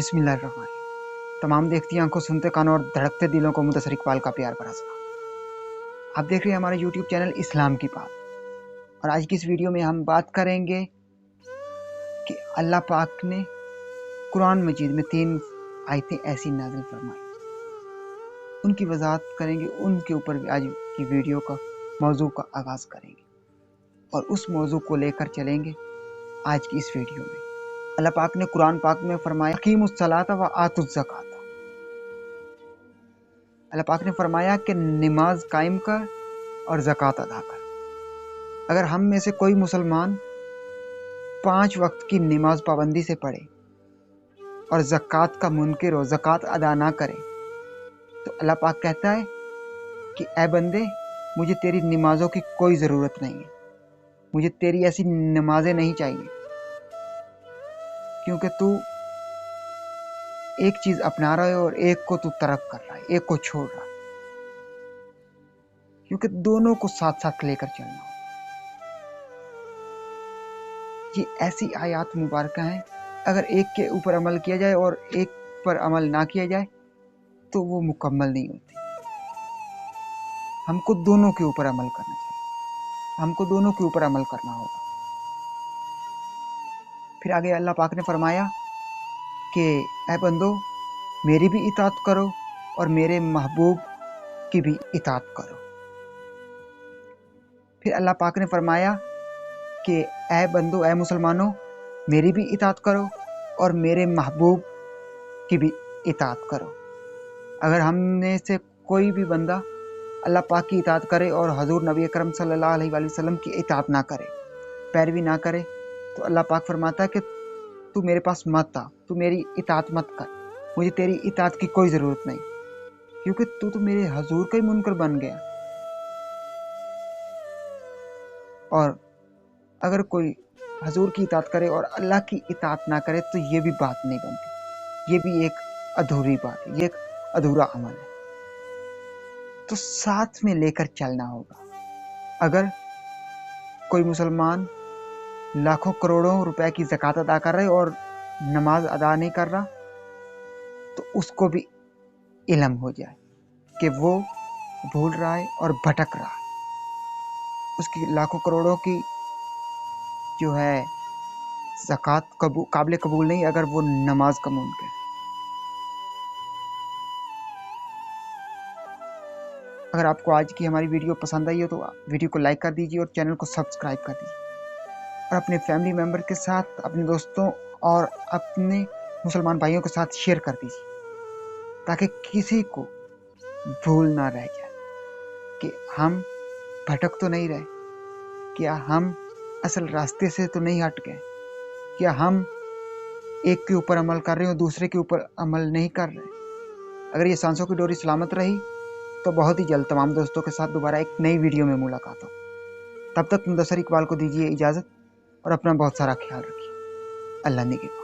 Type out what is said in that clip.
بسم اللہ الرحمن الرحیم۔ تمام دیکھتی آنکھوں، سنتے کانوں اور دھڑکتے دلوں کو مدثر اقبال کا پیار بھرا سلام۔ آپ دیکھ رہے ہیں ہمارا یوٹیوب چینل اسلام کی بات، اور آج کی اس ویڈیو میں ہم بات کریں گے کہ اللہ پاک نے قرآن مجید میں 3 آیتیں ایسی نازل فرمائی، ان کی وضاحت کریں گے، ان کے اوپر بھی آج کی ویڈیو کا موضوع کا آغاز کریں گے، اور اس موضوع کو لے کر چلیں گے آج کی اس ویڈیو میں۔ اللہ پاک نے قرآن پاک میں فرمایا اقیموا الصلاۃ وآتوا الزکاۃ۔ اللہ پاک نے فرمایا کہ نماز قائم کر اور زکوٰۃ ادا کر۔ اگر ہم میں سے کوئی مسلمان 5 وقت کی نماز پابندی سے پڑھے اور زکوٰۃ کا منکر ہو، زکوٰۃ ادا نہ کرے، تو اللہ پاک کہتا ہے کہ اے بندے، مجھے تیری نمازوں کی کوئی ضرورت نہیں ہے، مجھے تیری ایسی نمازیں نہیں چاہیے، کیونکہ تو ایک چیز اپنا رہا ہے اور ایک کو تو ترک کر رہا ہے، ایک کو چھوڑ رہا ہے، کیونکہ دونوں کو ساتھ ساتھ لے کر چلنا ہو۔ یہ ایسی آیات مبارکہ ہیں، اگر ایک کے اوپر عمل کیا جائے اور ایک پر عمل نہ کیا جائے تو وہ مکمل نہیں ہوتی۔ ہم کو دونوں کے اوپر عمل کرنا چاہیے، ہم کو دونوں کے اوپر عمل کرنا ہوگا۔ پھر آگے اللہ پاک نے فرمایا کہ اے بندو، میری بھی اطاعت کرو اور میرے محبوب کی بھی اطاعت کرو۔ پھر اللہ پاک نے فرمایا کہ اے بندو، اے مسلمانوں، میری بھی اطاعت کرو اور میرے محبوب کی بھی اطاعت کرو۔ اگر ہم میں سے کوئی بھی بندہ اللہ پاک کی اطاعت کرے اور حضور نبی اکرم صلی اللہ علیہ وآلہ وسلم کی اطاعت نہ کرے، پیروی نہ کرے، تو اللہ پاک فرماتا ہے کہ تو میرے پاس مت آ، تو میری اطاعت مت کر، مجھے تیری اطاعت کی کوئی ضرورت نہیں، کیونکہ تو میرے حضور کا ہی منکر بن گیا۔ اور اگر کوئی حضور کی اطاعت کرے اور اللہ کی اطاعت نہ کرے تو یہ بھی بات نہیں بنتی، یہ بھی ایک ادھوری بات ہے، یہ ایک ادھورا عمل ہے۔ تو ساتھ میں لے کر چلنا ہوگا۔ اگر کوئی مسلمان لاکھوں کروڑوں روپے کی زکوٰۃ ادا کر رہے اور نماز ادا نہیں کر رہا، تو اس کو بھی علم ہو جائے کہ وہ بھول رہا ہے اور بھٹک رہا ہے۔ اس کی لاکھوں کروڑوں کی جو ہے زکوٰۃ قابل قبول نہیں اگر وہ نماز کا منکر ہے۔ اگر آپ کو آج کی ہماری ویڈیو پسند آئی ہو تو ویڈیو کو لائک کر دیجیے اور چینل کو سبسکرائب کر دیجیے، اور اپنے فیملی ممبر کے ساتھ، اپنے دوستوں اور اپنے مسلمان بھائیوں کے ساتھ شیئر کر دیجیے، تاکہ کسی کو بھول نہ رہ جائے کہ ہم بھٹک تو نہیں رہے، کیا ہم اصل راستے سے تو نہیں ہٹ گئے، کیا ہم ایک کے اوپر عمل کر رہے ہیں اور دوسرے کے اوپر عمل نہیں کر رہے۔ اگر یہ سانسوں کی ڈوری سلامت رہی تو بہت ہی جلد تمام دوستوں کے ساتھ دوبارہ ایک نئی ویڈیو میں ملاقات ہو۔ تب تک مدثر اقبال کو دیجیے اجازت، اور اپنا بہت سارا خیال رکھیے۔ اللہ نگہبان۔